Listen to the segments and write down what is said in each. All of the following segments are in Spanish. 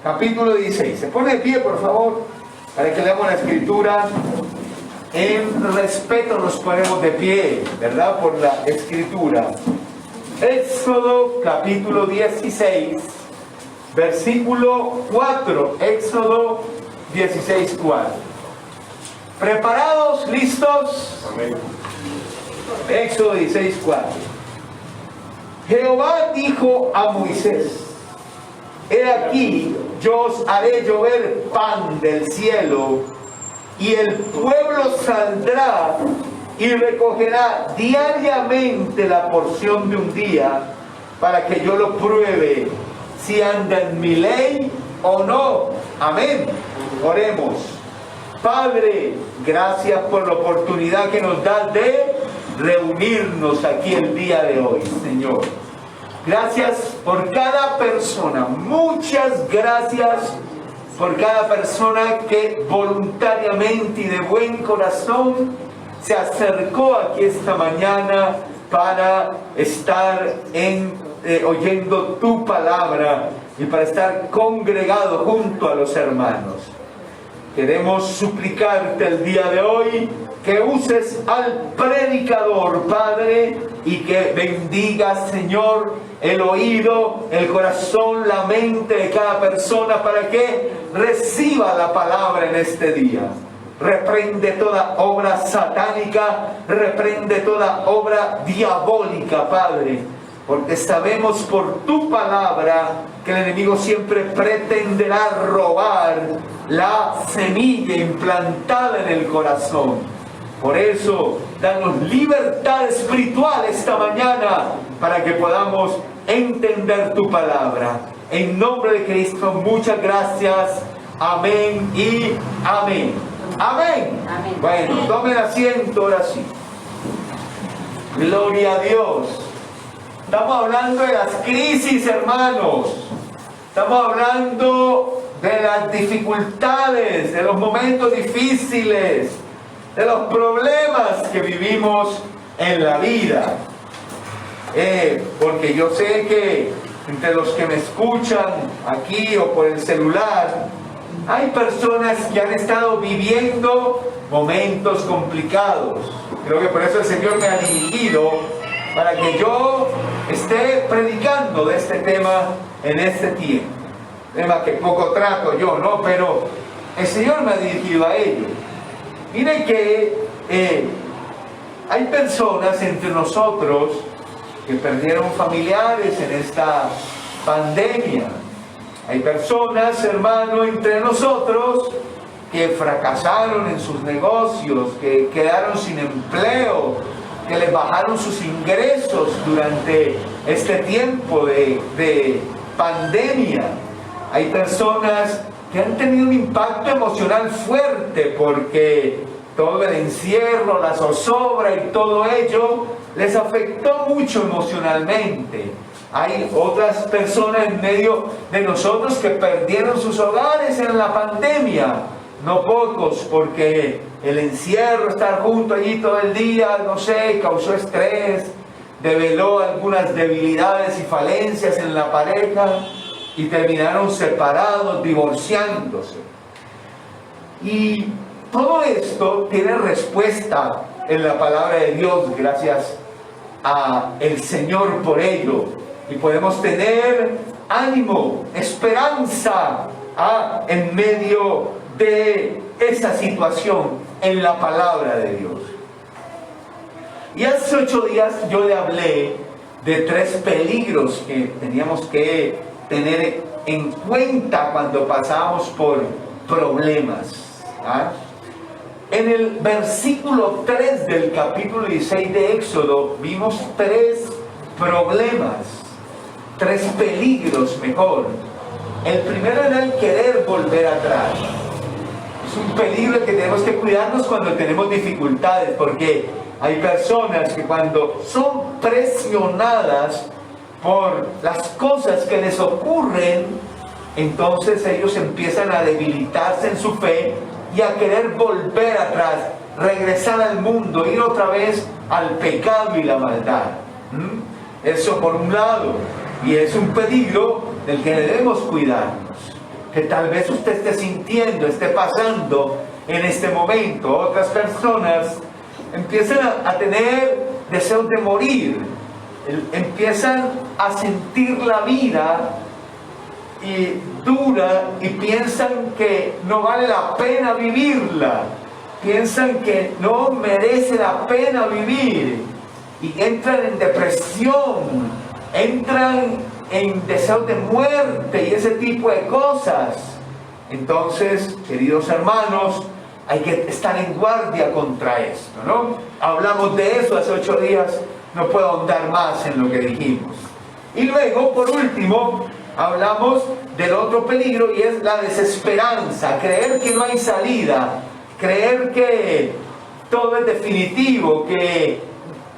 capítulo 16. Se pone de pie, por favor, para que leamos la escritura. En respeto nos ponemos de pie, ¿verdad? Por la escritura. Éxodo capítulo 16, versículo 4. Éxodo 16, 4. ¿Preparados? ¿Listos? Amén. Éxodo 16, 4. Jehová dijo a Moisés: He aquí, yo os haré llover pan del cielo, y el pueblo saldrá y recogerá diariamente la porción de un día, para que yo lo pruebe si anda en mi ley o no. Amén. Oremos. Padre, gracias por la oportunidad que nos das de reunirnos aquí el día de hoy, Señor. Gracias por cada persona, muchas gracias por cada persona que voluntariamente y de buen corazón se acercó aquí esta mañana para estar oyendo tu palabra y para estar congregado junto a los hermanos. Queremos suplicarte el día de hoy que uses al predicador, Padre, y que bendigas, Señor, el oído, el corazón, la mente de cada persona para que reciba la palabra en este día. Reprende toda obra satánica, reprende toda obra diabólica, Padre, porque sabemos por tu palabra que el enemigo siempre pretenderá robar la semilla implantada en el corazón. Por eso, danos libertad espiritual esta mañana para que podamos entender tu palabra. En nombre de Cristo, muchas gracias. Amén y amén. Amén. Amén. Bueno, tomen asiento ahora sí. Gloria a Dios. Estamos hablando de las crisis, hermanos. Estamos hablando de las dificultades, de los momentos difíciles, de los problemas que vivimos en la vida. Porque yo sé que entre los que me escuchan aquí o por el celular, hay personas que han estado viviendo momentos complicados. Creo que por eso el Señor me ha dirigido para que yo esté predicando de este tema en este tiempo. Tema que poco trato yo, ¿no? Pero el Señor me ha dirigido a ello. Miren que hay personas entre nosotros que perdieron familiares en esta pandemia. Hay personas, hermano, entre nosotros que fracasaron en sus negocios, que quedaron sin empleo, que les bajaron sus ingresos durante este tiempo de pandemia. Hay personas que han tenido un impacto emocional fuerte porque todo el encierro, la zozobra y todo ello les afectó mucho emocionalmente. Hay otras personas en medio de nosotros que perdieron sus hogares en la pandemia, no pocos, porque el encierro, estar junto allí todo el día, no sé, causó estrés, develó algunas debilidades y falencias en la pareja y terminaron separados, divorciándose. Y todo esto tiene respuesta en la palabra de Dios, gracias a el Señor por ello. Y podemos tener ánimo, esperanza en medio de esa situación en la palabra de Dios. Y hace 8 días yo le hablé de 3 peligros que teníamos que tener en cuenta cuando pasamos por problemas. En el versículo 3 del capítulo 16 de Éxodo vimos 3 problemas, 3 peligros mejor. El primero era el querer volver atrás. Es un peligro que tenemos que cuidarnos cuando tenemos dificultades, porque hay personas que cuando son presionadas por las cosas que les ocurren, entonces ellos empiezan a debilitarse en su fe y a querer volver atrás, regresar al mundo, ir otra vez al pecado y la maldad. Eso por un lado, y es un peligro del que debemos cuidarnos. que tal vez usted esté sintiendo, esté pasando en este momento. Otras personas empiezan a tener deseos de morir, empiezan a sentir la vida y dura y piensan que no vale la pena vivirla, piensan que no merece la pena vivir y entran en depresión, entran en deseos de muerte y ese tipo de cosas. Entonces, queridos hermanos, hay que estar en guardia contra esto, ¿no? Hablamos de eso hace 8 días, no puedo ahondar más en lo que dijimos. Y luego, por último, hablamos del otro peligro y es la desesperanza, creer que no hay salida, creer que todo es definitivo, que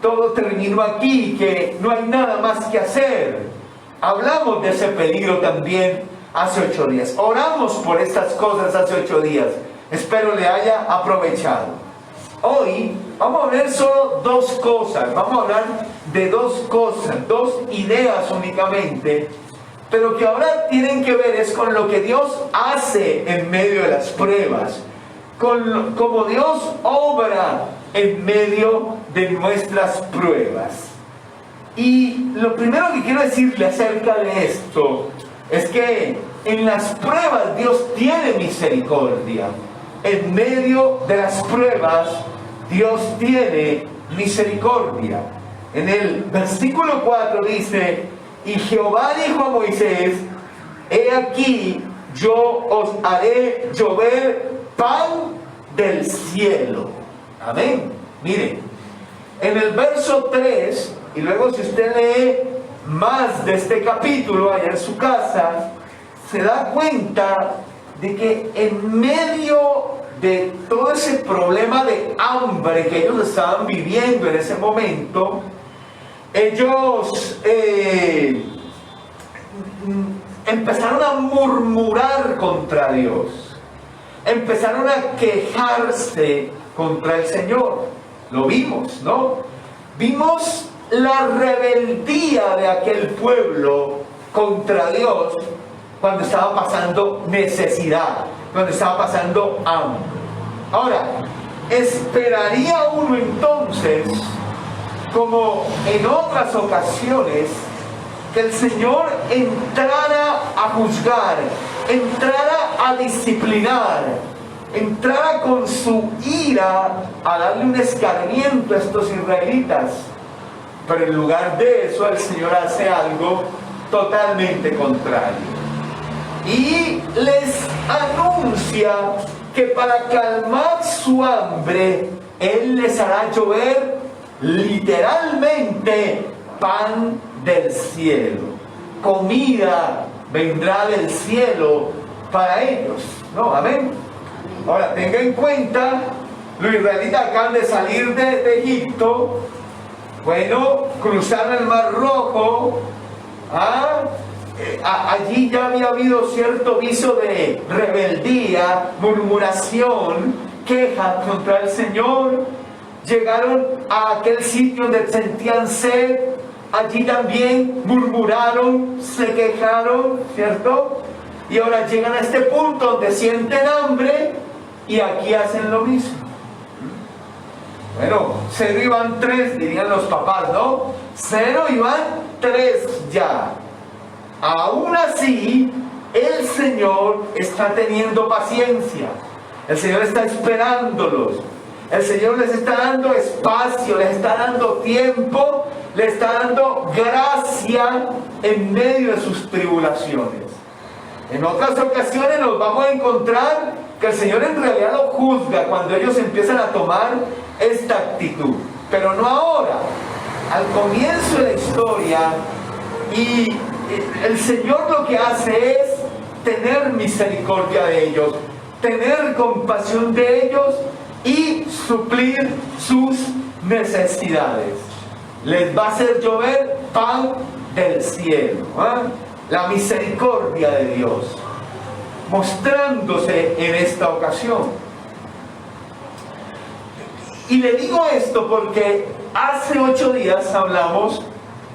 todo terminó aquí, que no hay nada más que hacer. Hablamos de ese peligro también hace 8 días. Oramos por estas cosas hace 8 días. Espero le haya aprovechado. Hoy vamos a ver solo 2 cosas. Vamos a hablar de 2 cosas, 2 ideas únicamente, pero que ahora tienen que ver es con lo que Dios hace en medio de las pruebas, con cómo Dios obra en medio de nuestras pruebas. Y lo primero que quiero decirle acerca de esto es que en las pruebas Dios tiene misericordia. En medio de las pruebas Dios tiene misericordia. En el versículo 4 dice: y Jehová dijo a Moisés: he aquí, yo os haré llover pan del cielo. Amén. Miren, en el verso 3, y luego si usted lee más de este capítulo allá en su casa, se da cuenta de que en medio de todo ese problema de hambre que ellos estaban viviendo en ese momento, ellos empezaron a murmurar contra Dios, empezaron a quejarse contra el Señor. Lo vimos, ¿no? Vimos la rebeldía de aquel pueblo contra Dios cuando estaba pasando necesidad, cuando estaba pasando hambre. Ahora, esperaría uno entonces, como en otras ocasiones, que el Señor entrara a juzgar, entrara a disciplinar, entrara con su ira a darle un escarmiento a estos israelitas. Pero en lugar de eso, el Señor hace algo totalmente contrario. Y les anuncia que para calmar su hambre, Él les hará llover literalmente pan del cielo. Comida vendrá del cielo para ellos, ¿no? Amén. Ahora, tenga en cuenta, los israelitas acaban de salir de Egipto. Bueno, cruzaron el Mar Rojo. Allí ya había habido cierto viso de rebeldía, murmuración, queja contra el Señor. Llegaron a aquel sitio donde sentían sed. Allí también murmuraron, se quejaron, ¿cierto? Y ahora llegan a este punto donde sienten hambre y aquí hacen lo mismo. Bueno, 0 y van 3, dirían los papás, ¿no? 0 y van 3 ya. Aún así, el Señor está teniendo paciencia. El Señor está esperándolos. El Señor les está dando espacio, les está dando tiempo, les está dando gracia en medio de sus tribulaciones. En otras ocasiones nos vamos a encontrar que el Señor en realidad lo juzga cuando ellos empiezan a tomar esta actitud, pero no ahora. Al comienzo de la historia, y el Señor lo que hace es tener misericordia de ellos, tener compasión de ellos y suplir sus necesidades. Les va a hacer llover pan del cielo, la misericordia de Dios mostrándose en esta ocasión. Y le digo esto porque hace 8 días hablamos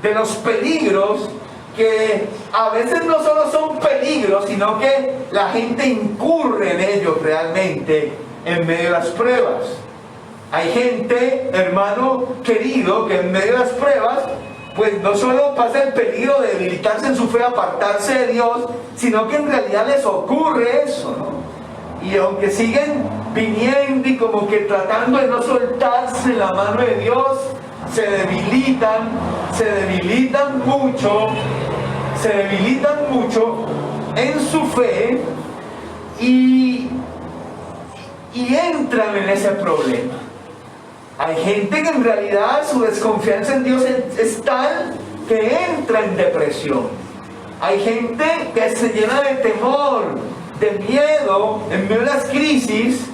de los peligros que a veces no solo son peligros, sino que la gente incurre en ellos realmente en medio de las pruebas. Hay gente, hermano querido, que en medio de las pruebas, pues no solo pasa el peligro de debilitarse en su fe, apartarse de Dios, sino que en realidad les ocurre eso, ¿no? Y aunque siguen viniendo y como que tratando de no soltarse la mano de Dios, se debilitan mucho en su fe y entran en ese problema. Hay gente que en realidad su desconfianza en Dios es tal que entra en depresión. Hay gente que se llena de temor, de miedo, en medio de las crisis.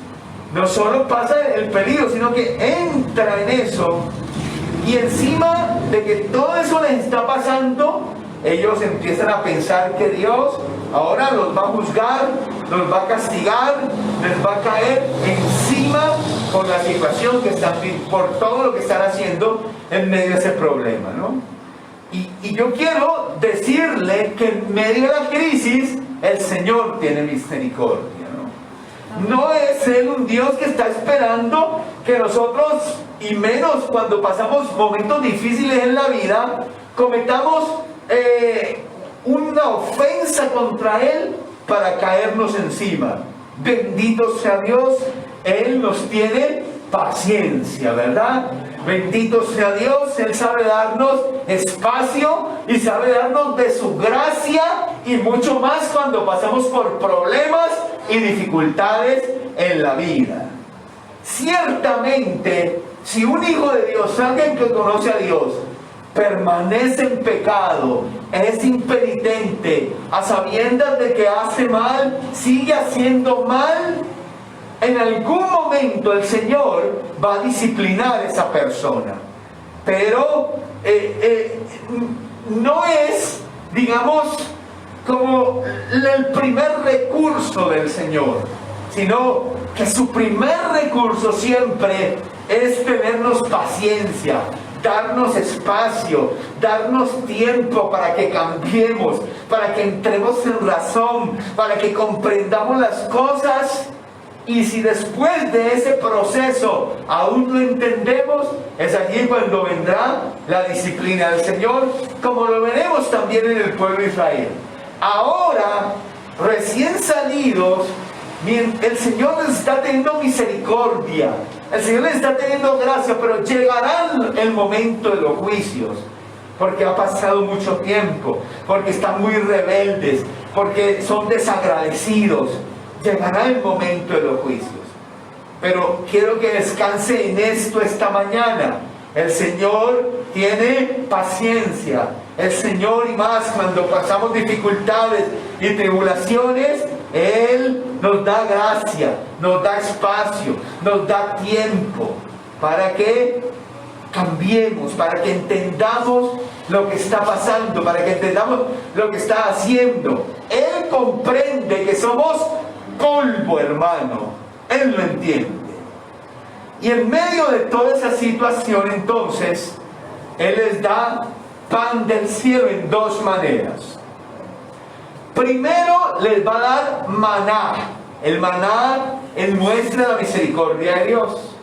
No solo pasa el peligro, sino que entra en eso. Y encima de que todo eso les está pasando, ellos empiezan a pensar que Dios ahora los va a juzgar, los va a castigar, les va a caer encima por la situación que están, por todo lo que están haciendo en medio de ese problema, ¿no? Y yo quiero decirle que en medio de la crisis el Señor tiene misericordia, ¿no? No es Él un Dios que está esperando que nosotros, y menos cuando pasamos momentos difíciles en la vida, cometamos una ofensa contra Él para caernos encima. Bendito sea Dios, Él nos tiene paciencia, ¿verdad? Bendito sea Dios, Él sabe darnos espacio y sabe darnos de su gracia y mucho más cuando pasamos por problemas y dificultades en la vida. Ciertamente, si un hijo de Dios, alguien que conoce a Dios, permanece en pecado, es impenitente, a sabiendas de que hace mal, sigue haciendo mal, en algún momento el Señor va a disciplinar a esa persona. Pero no es, digamos, como el primer recurso del Señor, sino que su primer recurso siempre es tenernos paciencia, darnos espacio, darnos tiempo para que cambiemos, para que entremos en razón, para que comprendamos las cosas. Y si después de ese proceso aún no entendemos, es allí cuando vendrá la disciplina del Señor, como lo veremos también en el pueblo de Israel. Ahora, recién salidos, el Señor les está teniendo misericordia, el Señor les está teniendo gracia, pero llegará el momento de los juicios, porque ha pasado mucho tiempo, porque están muy rebeldes, porque son desagradecidos. Llegará el momento de los juicios. Pero quiero que descanse en esto esta mañana. El Señor tiene paciencia. El Señor, y más cuando pasamos dificultades y tribulaciones, Él nos da gracia, nos da espacio, nos da tiempo para que cambiemos, para que entendamos lo que está pasando, para que entendamos lo que está haciendo. Él comprende que somos polvo, hermano. Él lo entiende. Y en medio de toda esa situación, entonces, Él les da pan del cielo en dos maneras. Primero, les va a dar maná. El maná es muestra la misericordia de Dios.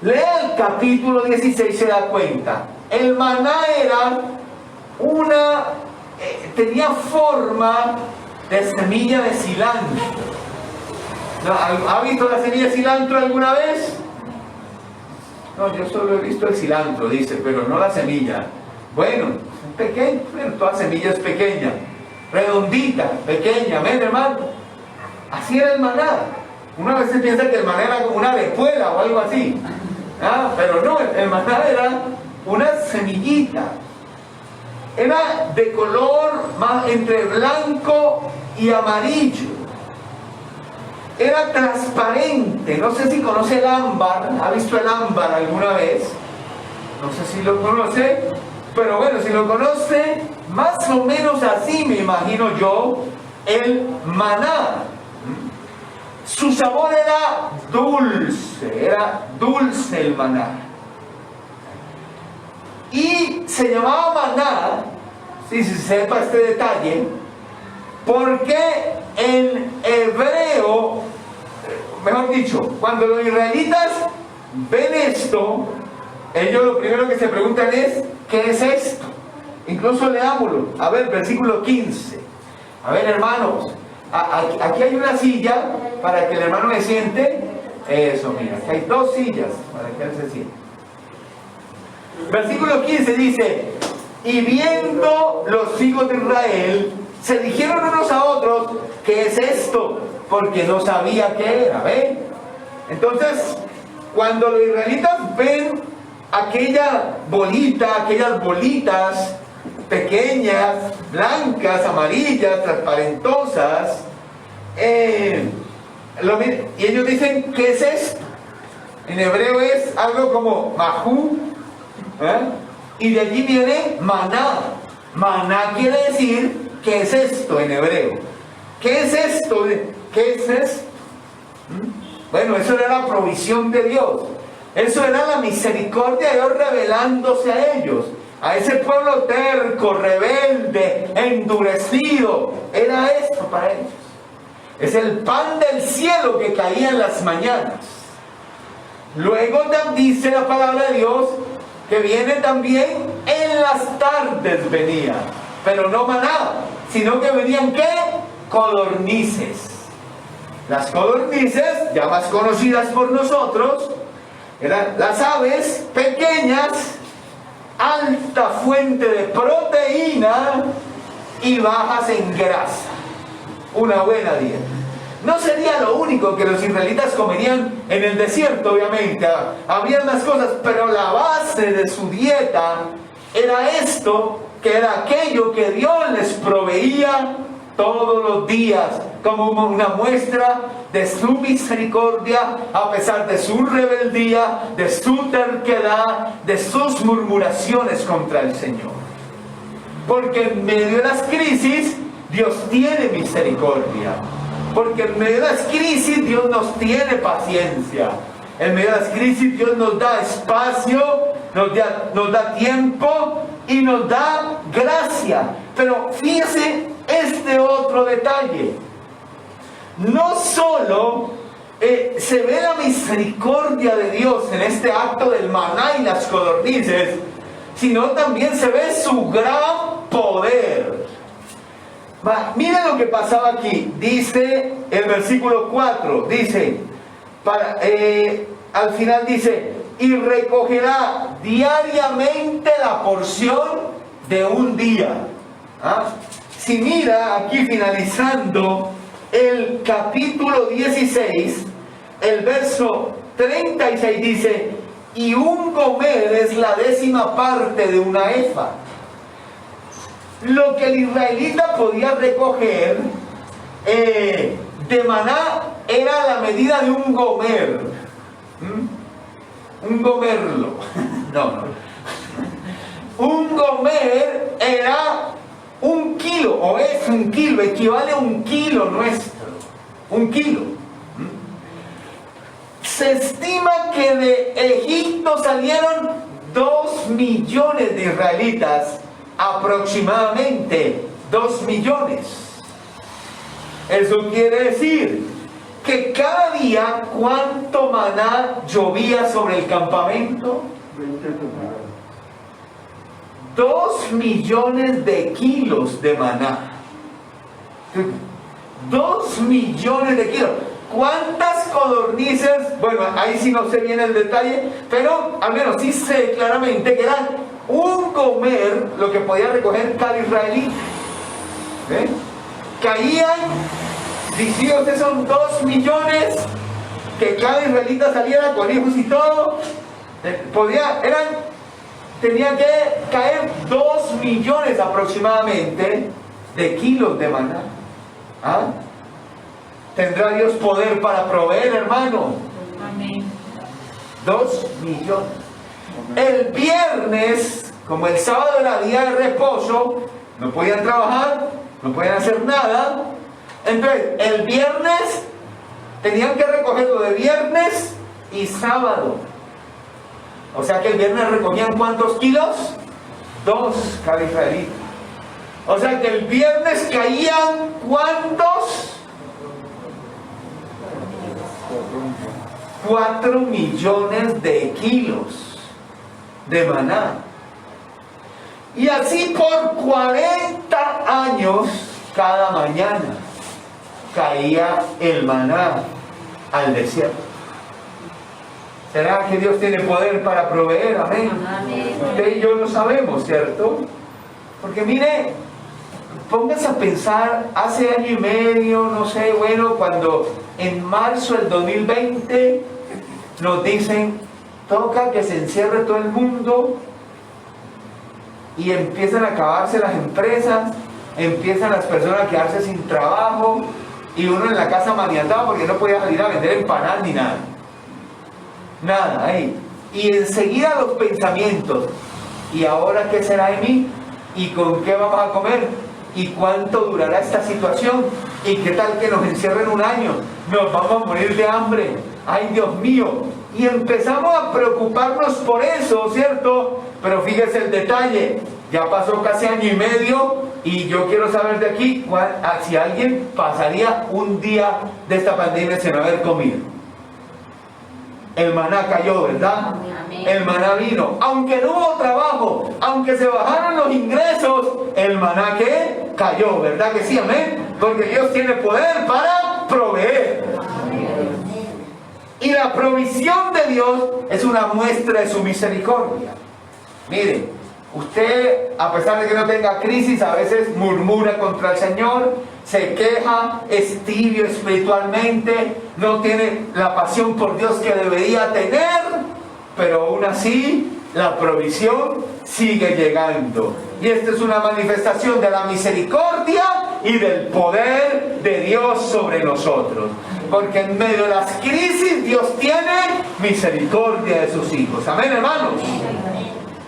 Lea el capítulo 16, se da cuenta. El maná era tenía forma de semilla de cilantro. ¿Ha visto la semilla de cilantro alguna vez? No, yo solo he visto el cilantro, dice, pero no la semilla. Bueno, es pequeño, pero toda semilla es pequeña, redondita, pequeña, ¿ven, hermano? Así era el maná. Una vez se piensa que el maná era como una arepuela o algo así. Pero no, el maná era una semillita. Era de color más entre blanco y amarillo. Era transparente. No sé si conoce el ámbar. ¿Ha visto el ámbar alguna vez? No sé si lo conoce. Pero bueno, si lo conoce, más o menos así me imagino yo el maná. Su sabor era dulce el maná. Y se llamaba maná si se sepa este detalle, porque en hebreo, mejor dicho, cuando los israelitas ven esto, ellos lo primero que se preguntan es, ¿qué es esto? Incluso leámoslo. A ver, versículo 15. A ver, hermanos, aquí hay una silla para que el hermano se siente. Eso, mira, aquí hay 2 sillas para que él se siente. Versículo 15 dice, y viendo los hijos de Israel, se dijeron unos a otros, ¿qué es esto? Porque no sabía qué era, ¿ven? Entonces, cuando los israelitas ven aquella bolita, aquellas bolitas pequeñas, blancas, amarillas, transparentosas, y ellos dicen, ¿qué es esto? En hebreo es algo como mahu, y de allí viene maná. Maná quiere decir, ¿qué es esto en hebreo? ¿Qué es esto? ¿Qué es esto? Bueno, eso era la provisión de Dios. Eso era la misericordia de Dios revelándose a ellos. A ese pueblo terco, rebelde, endurecido. Era esto para ellos. Es el pan del cielo que caía en las mañanas. Luego dice la palabra de Dios que viene también en las tardes venía. Pero no maná, sino que venían ¿qué? Codornices. Las codornices, ya más conocidas por nosotros, eran las aves pequeñas, alta fuente de proteína y bajas en grasa. Una buena dieta. No sería lo único que los israelitas comerían en el desierto, obviamente. Había más cosas, pero la base de su dieta era esto, que era aquello que Dios les proveía todos los días, como una muestra de su misericordia, a pesar de su rebeldía, de su terquedad, de sus murmuraciones contra el Señor. Porque en medio de las crisis, Dios tiene misericordia. Porque en medio de las crisis, Dios nos tiene paciencia. En medio de las crisis, Dios nos da espacio, nos da tiempo y nos da gracia. Pero fíjese este otro detalle. No solo se ve la misericordia de Dios en este acto del maná y las codornices, sino también se ve su gran poder. Miren lo que pasaba aquí. Dice el versículo 4, dice, al final dice, y recogerá diariamente la porción de un día. Si mira aquí finalizando el capítulo 16, el verso 36 dice, y un gomer es la 10ª parte de una efa. Lo que el israelita podía recoger de maná era la medida de un gomer. Un gomerlo. No. Un gomer era 1 kilo, o es 1 kilo, equivale a 1 kilo nuestro. 1 kilo. Se estima que de Egipto salieron 2 millones de israelitas. Aproximadamente 2 millones. Eso quiere decir que cada día, ¿cuánto maná llovía sobre el campamento? 2 millones de kilos de maná. 2 millones de kilos. ¿Cuántas codornices? Bueno, ahí sí no sé bien el detalle, pero al menos sí sé claramente que eran un gomer lo que podía recoger cada israelita. Caían, si ustedes son 2 millones, que cada israelita saliera con hijos y todo, tenía que caer 2 millones aproximadamente de kilos de maná. ¿Tendrá Dios poder para proveer, hermano? Amén. 2 millones. El viernes, como el sábado era día de reposo, no podían trabajar, no podían hacer nada. Entonces, el viernes tenían que recogerlo de viernes y sábado. O sea que el viernes recogían ¿cuántos kilos? 2 cada israelita. O sea que el viernes caían ¿cuántos? 4 millones de kilos de maná. Y así por 40 años, cada mañana caía el maná al desierto. ¿Será que Dios tiene poder para proveer? Amén. Amén. Usted y yo lo sabemos, ¿cierto? Porque mire, póngase a pensar, hace año y medio, no sé, bueno, cuando en marzo del 2020 nos dicen, toca que se encierre todo el mundo y empiezan a acabarse las empresas, empiezan las personas a quedarse sin trabajo y uno en la casa maniatado porque no podía salir a vender empanadas ni nada. Nada, ahí. Y enseguida los pensamientos, ¿y ahora qué será de mí? ¿Y con qué vamos a comer? ¿Y cuánto durará esta situación? ¿Y qué tal que nos encierren un año? Nos vamos a morir de hambre. ¡Ay, Dios mío! Y empezamos a preocuparnos por eso, ¿cierto? Pero fíjese el detalle. Ya pasó casi año y medio y yo quiero saber de aquí si alguien pasaría un día de esta pandemia sin haber comido. El maná cayó, ¿verdad? Amén. El maná vino. Aunque no hubo trabajo, aunque se bajaron los ingresos, el maná ¿qué? Cayó, ¿verdad que sí? Amén. Porque Dios tiene poder para proveer. Y la provisión de Dios es una muestra de su misericordia. Mire, usted, a pesar de que no tenga crisis, a veces murmura contra el Señor, se queja, es tibio espiritualmente, no tiene la pasión por Dios que debería tener, pero aún así la provisión sigue llegando. Y esta es una manifestación de la misericordia y del poder de Dios sobre nosotros. Porque en medio de las crisis Dios tiene misericordia de sus hijos. Amén, hermanos.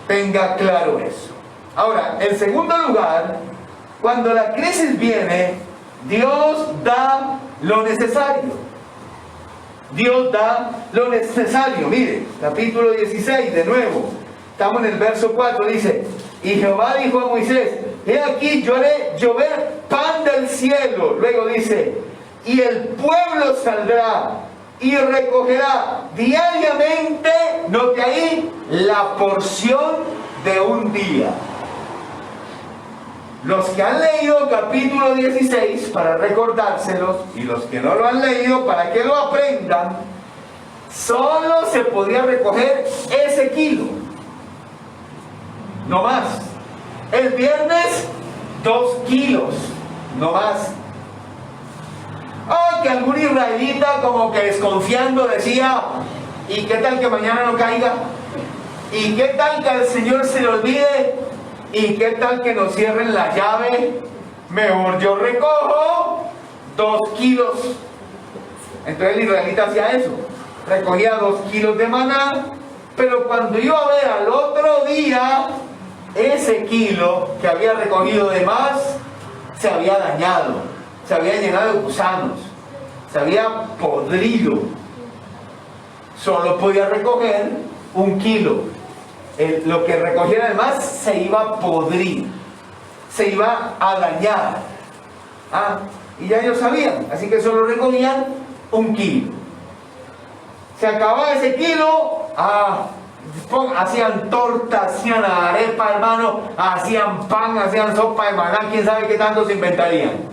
Tenga claro eso. Ahora, en segundo lugar, cuando la crisis viene, Dios da lo necesario. Dios da lo necesario. Mire, capítulo 16, de nuevo. Estamos en el verso 4, dice, y Jehová dijo a Moisés, he aquí yo haré llover pan del cielo. Luego dice, y el pueblo saldrá y recogerá diariamente, note ahí, la porción de un día. Los que han leído capítulo 16 para recordárselos y los que no lo han leído para que lo aprendan, solo se podía recoger ese kilo, no más. El viernes 2 kilos, no más. Que algún israelita como que desconfiando decía, ¿y qué tal que mañana no caiga? ¿Y qué tal que al Señor se le olvide? ¿Y qué tal que nos cierren la llave? Mejor yo recojo 2 kilos. Entonces el israelita hacía eso, recogía 2 kilos de maná, pero cuando iba a ver al otro día, ese kilo que había recogido de más se había dañado, se había llenado de gusanos, se había podrido. Solo podía recoger 1 kilo. Lo que recogiera además se iba a podrir, se iba a dañar. Y ya ellos sabían, así que solo recogían 1 kilo. Se acababa ese kilo, hacían torta, hacían arepa, hermano, hacían pan, hacían sopa de maná, quién sabe qué tanto se inventarían.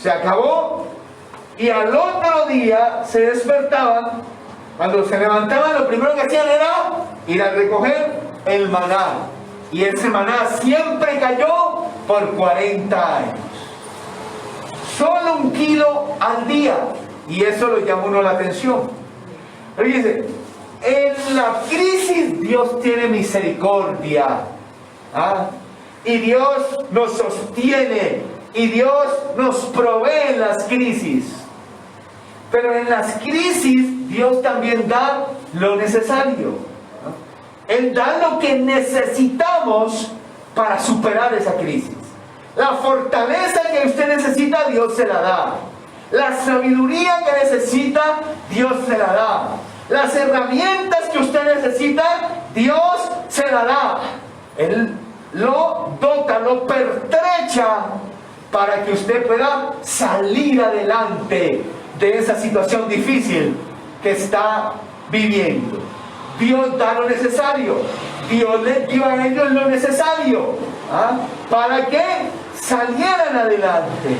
Se acabó y al otro día se despertaban. Cuando se levantaban, lo primero que hacían era ir a recoger el maná. Y ese maná siempre cayó por 40 años. Solo 1 kilo al día. Y eso lo llama uno la atención. Pero dice, en la crisis Dios tiene misericordia. Y Dios nos sostiene. Y Dios nos provee en las crisis. Pero en las crisis Dios también da lo necesario. Él da lo que necesitamos para superar esa crisis. La fortaleza que usted necesita, Dios se la da. La sabiduría que necesita, Dios se la da. Las herramientas que usted necesita, Dios se la da. Él lo dota, lo pertrecha para que usted pueda salir adelante de esa situación difícil que está viviendo. Dios da lo necesario. Dios les dio a ellos lo necesario, para que salieran adelante.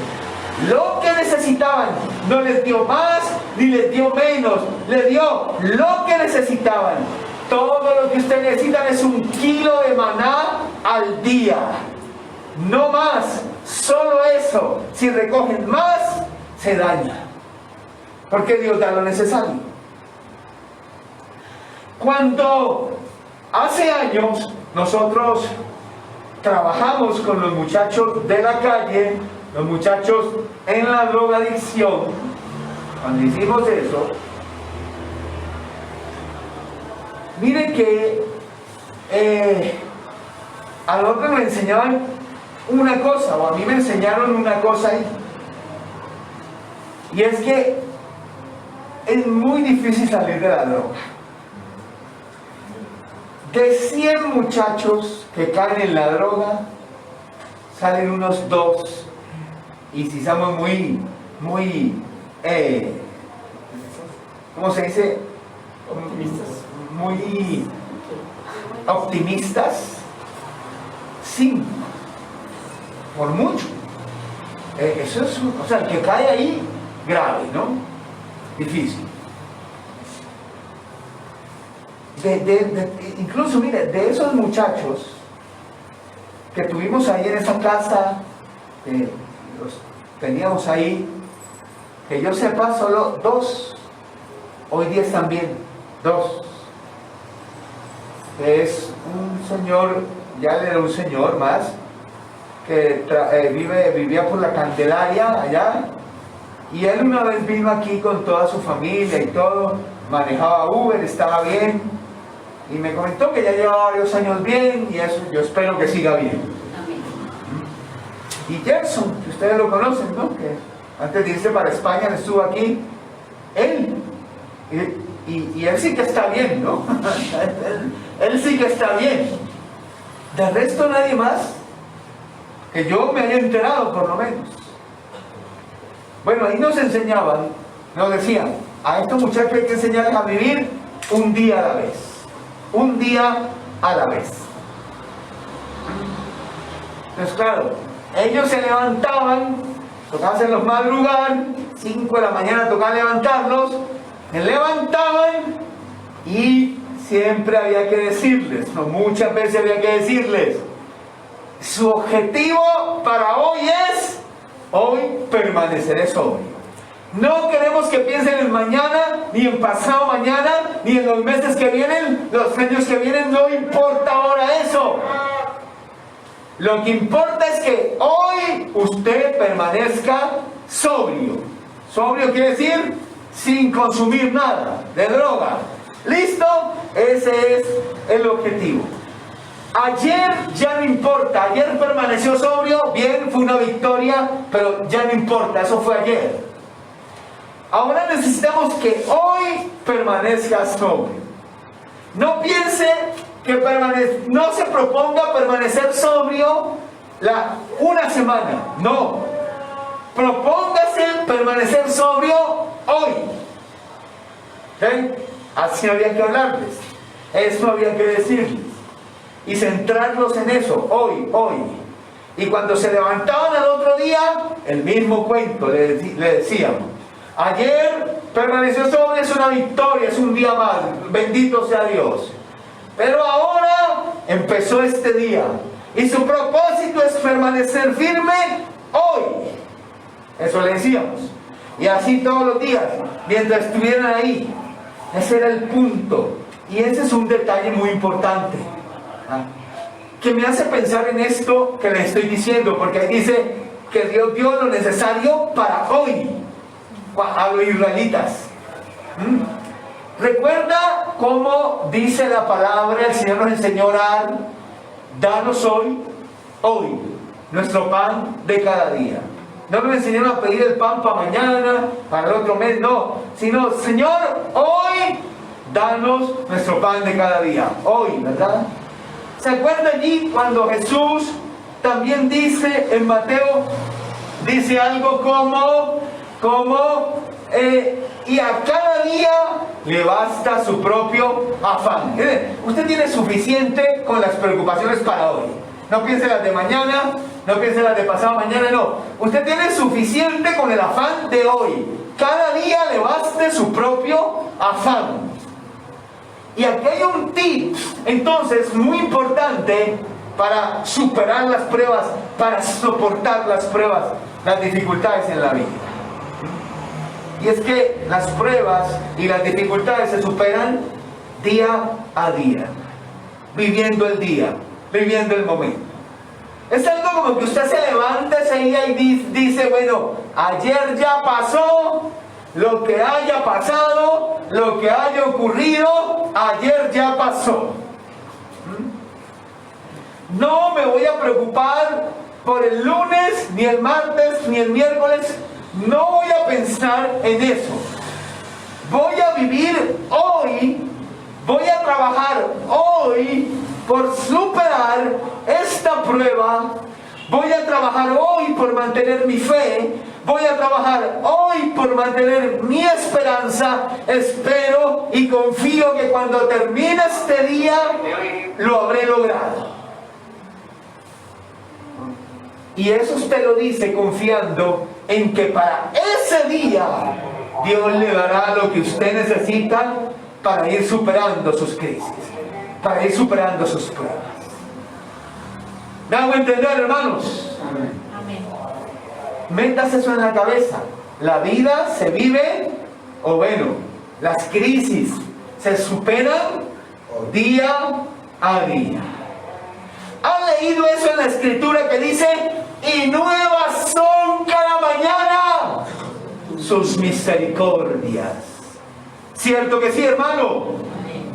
Lo que necesitaban, no les dio más ni les dio menos, les dio lo que necesitaban. Todo lo que ustedes necesitan es 1 kilo de maná al día, no más, solo eso. Si recogen más, se daña, porque Dios da lo necesario. Cuando hace años nosotros trabajamos con los muchachos de la calle, los muchachos en la drogadicción, cuando hicimos eso, miren que a nosotros nos enseñaban una cosa, o a mí me enseñaron una cosa ahí, y es que es muy difícil salir de la droga. De 100 muchachos que caen en la droga, salen unos 2, y si somos muy, ¿cómo se dice? Muy optimistas, 5, por mucho. Eso es, o sea, el que cae ahí, grave, ¿no? Difícil. Incluso, mire, de esos muchachos que tuvimos ahí en esa casa, los teníamos ahí, que yo sepa, solo 2, hoy día están bien, 2. Es un señor, ya era un señor más, que vivía por la Candelaria allá, y él una vez vino aquí con toda su familia y todo, manejaba Uber, estaba bien, y me comentó que ya llevaba varios años bien, y eso yo espero que siga bien. Y Gerson, que ustedes lo conocen, ¿no? Que antes de irse para España estuvo aquí, él, y él sí que está bien, ¿no? él sí que está bien. De resto nadie más, que yo me haya enterado por lo menos. Bueno, ahí nos enseñaban, nos decían, a estos muchachos hay que enseñarles a vivir un día a la vez. Un día a la vez. Entonces, claro, ellos se levantaban, tocaba hacerlos madrugar, 5 de la mañana tocaba levantarlos, se levantaban y siempre había que decirles, no, muchas veces había que decirles, su objetivo para hoy es, hoy permaneceré sobrio. No queremos que piensen en mañana, ni en pasado mañana, ni en los meses que vienen, los años que vienen, no importa ahora eso. Lo que importa es que hoy usted permanezca sobrio. Sobrio quiere decir sin consumir nada de droga. ¿Listo? Ese es el objetivo. Ayer ya no importa, ayer permaneció sobrio, bien, fue una victoria, pero ya no importa, eso fue ayer. Ahora necesitamos que hoy permanezca sobrio. No piense que no se proponga permanecer sobrio una semana, no. Propóngase permanecer sobrio hoy. ¿Okay? Así había que hablarles, eso había que decirles y centrarlos en eso, hoy. Y cuando se levantaban al otro día, el mismo cuento le decíamos. Ayer permaneció sobrio, es una victoria, es un día más, bendito sea Dios. Pero ahora empezó este día y su propósito es permanecer firme hoy. Eso le decíamos. Y así todos los días, mientras estuvieran ahí. Ese era el punto. Y ese es un detalle muy importante, que me hace pensar en esto que le estoy diciendo, porque ahí dice que Dios dio lo necesario para hoy a los israelitas. Recuerda cómo dice la palabra, el Señor nos enseñó a orar: danos hoy, nuestro pan de cada día. No nos enseñaron a pedir el pan para mañana, para el otro mes, no, sino, Señor, hoy danos nuestro pan de cada día, hoy, ¿verdad? ¿Se acuerda allí cuando Jesús también dice en Mateo, dice algo como y a cada día le basta su propio afán? Usted tiene suficiente con las preocupaciones para hoy. No piense las de mañana, no piense las de pasado mañana, no. Usted tiene suficiente con el afán de hoy. Cada día le baste su propio afán. Y aquí hay un tip, entonces, muy importante para superar las pruebas, para soportar las pruebas, las dificultades en la vida. Y es que las pruebas y las dificultades se superan día a día, viviendo el día, viviendo el momento. Es algo como que usted se levanta ese día y dice, bueno, ayer ya pasó, lo que haya pasado, lo que haya ocurrido, ayer ya pasó. No me voy a preocupar por el lunes, ni el martes, ni el miércoles. No voy a pensar en eso. Voy a vivir hoy, voy a trabajar hoy por superar esta prueba. Voy a trabajar hoy por mantener mi fe. Voy a trabajar hoy por mantener mi esperanza. Espero y confío que cuando termine este día lo habré logrado. Y eso usted lo dice confiando en que para ese día Dios le dará lo que usted necesita para ir superando sus crisis, para ir superando sus pruebas. ¿Me hago entender, hermanos? Amén. Métase eso en la cabeza. La vida se vive, o bueno, las crisis se superan día a día. ¿Han leído eso en la Escritura que dice, y nuevas son cada mañana sus misericordias? ¿Cierto que sí, hermano?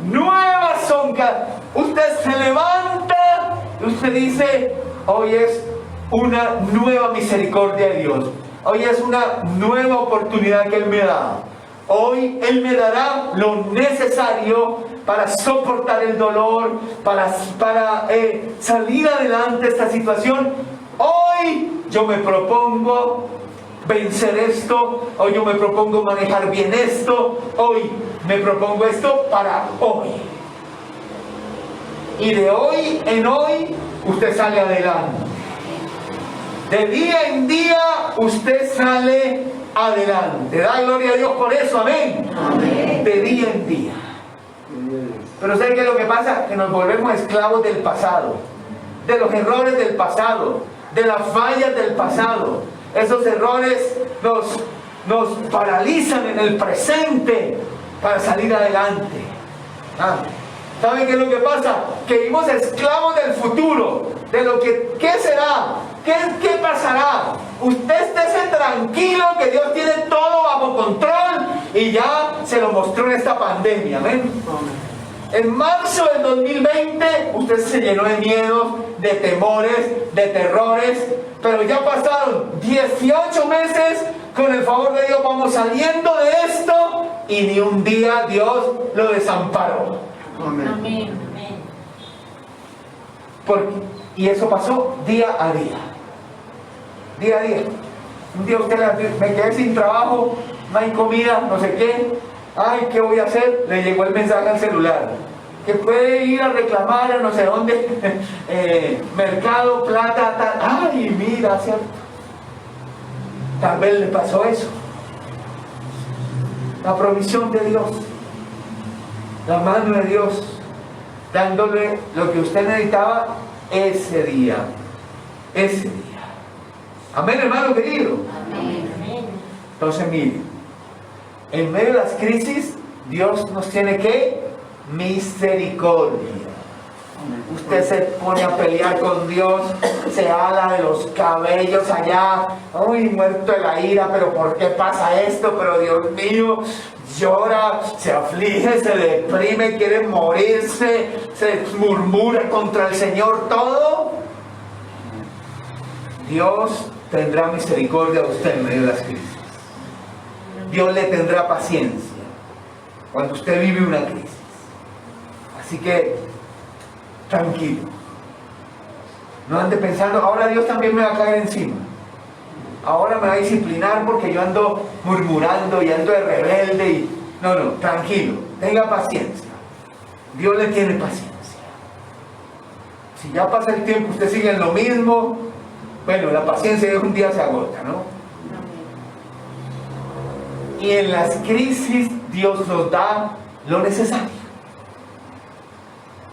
Nuevas son cada... Usted se levanta y usted dice, hoy es una nueva misericordia de Dios. Hoy es una nueva oportunidad que Él me da. Hoy Él me dará lo necesario para soportar el dolor, para salir adelante de esta situación. Hoy yo me propongo vencer esto. Hoy yo me propongo manejar bien esto. Hoy me propongo esto para hoy. Y de hoy en hoy usted sale adelante. De día en día usted sale adelante. Da gloria a Dios por eso, amén. Amén. De día en día. Pero ¿sabe qué es lo que pasa? Que nos volvemos esclavos del pasado, de los errores del pasado, de las fallas del pasado. Esos errores nos paralizan en el presente para salir adelante. ¿Saben qué es lo que pasa? Que vivimos esclavos del futuro, de lo que, ¿qué será? ¿Qué pasará? Usted esté tranquilo que Dios tiene todo bajo control y ya se lo mostró en esta pandemia, ¿ven? En marzo del 2020 usted se llenó de miedos, de temores, de terrores, pero ya pasaron 18 meses, con el favor de Dios vamos saliendo de esto y ni un día Dios lo desamparó. Amén. Amén. Y eso pasó día a día. Día a día. Un día usted me quedé sin trabajo, no hay comida, no sé qué. Ay, ¿qué voy a hacer? Le llegó el mensaje al celular. Que puede ir a reclamar a no sé dónde, mercado, plata, tal. Ay, mira, ¿cierto? Tal vez le pasó eso. La provisión de Dios. La mano de Dios. Dándole lo que usted necesitaba ese día. Ese día. Amén, hermano querido. Amén. Entonces, mire, en medio de las crisis, Dios nos tiene que misericordia. Usted se pone a pelear con Dios, se ala de los cabellos allá, uy, muerto de la ira, pero ¿por qué pasa esto? Pero Dios mío, llora, se aflige, se deprime, quiere morirse, se murmura contra el Señor, todo. Dios tendrá misericordia de usted en medio de las crisis. Dios le tendrá paciencia cuando usted vive una crisis. Así que tranquilo. No ande pensando, ahora Dios también me va a caer encima. Ahora me va a disciplinar porque yo ando murmurando y ando de rebelde. No, tranquilo, tenga paciencia. Dios le tiene paciencia. Si ya pasa el tiempo, usted sigue en lo mismo, bueno, la paciencia de un día se agota, ¿no? Y en las crisis Dios nos da lo necesario.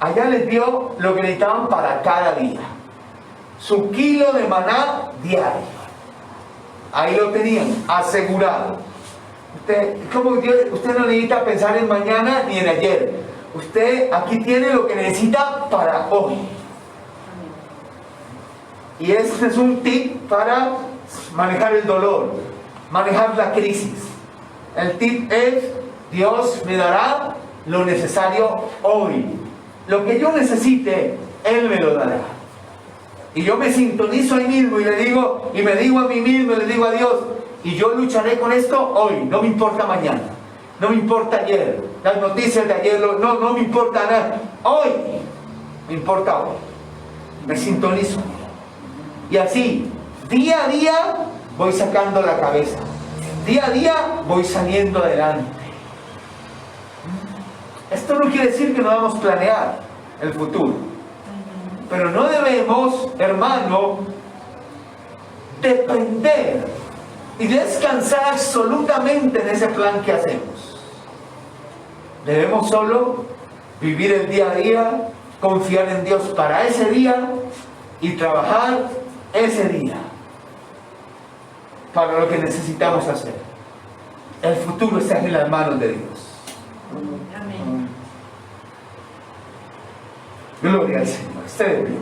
Allá les dio lo que necesitaban para cada día. Su kilo de maná diario. Ahí lo tenían, asegurado. Usted no necesita pensar en mañana ni en ayer. Usted aquí tiene lo que necesita para hoy. Y este es un tip para manejar el dolor, manejar la crisis. El tip es, Dios me dará lo necesario hoy. Lo que yo necesite, Él me lo dará. Y yo me sintonizo ahí mismo y me digo a mí mismo, y le digo a Dios, y yo lucharé con esto hoy, no me importa mañana, no me importa ayer, las noticias de ayer, no me importa nada. Hoy, me importa hoy. Me sintonizo. Y así, día a día, voy sacando la cabeza. Día a día, voy saliendo adelante. Esto no quiere decir que no vamos a planear el futuro. Pero no debemos, hermano, depender y descansar absolutamente en ese plan que hacemos. Debemos solo vivir el día a día, confiar en Dios para ese día y trabajar ese día para lo que necesitamos hacer. El futuro está en las manos de Dios. Amén. Gloria al Señor. Esté de pie.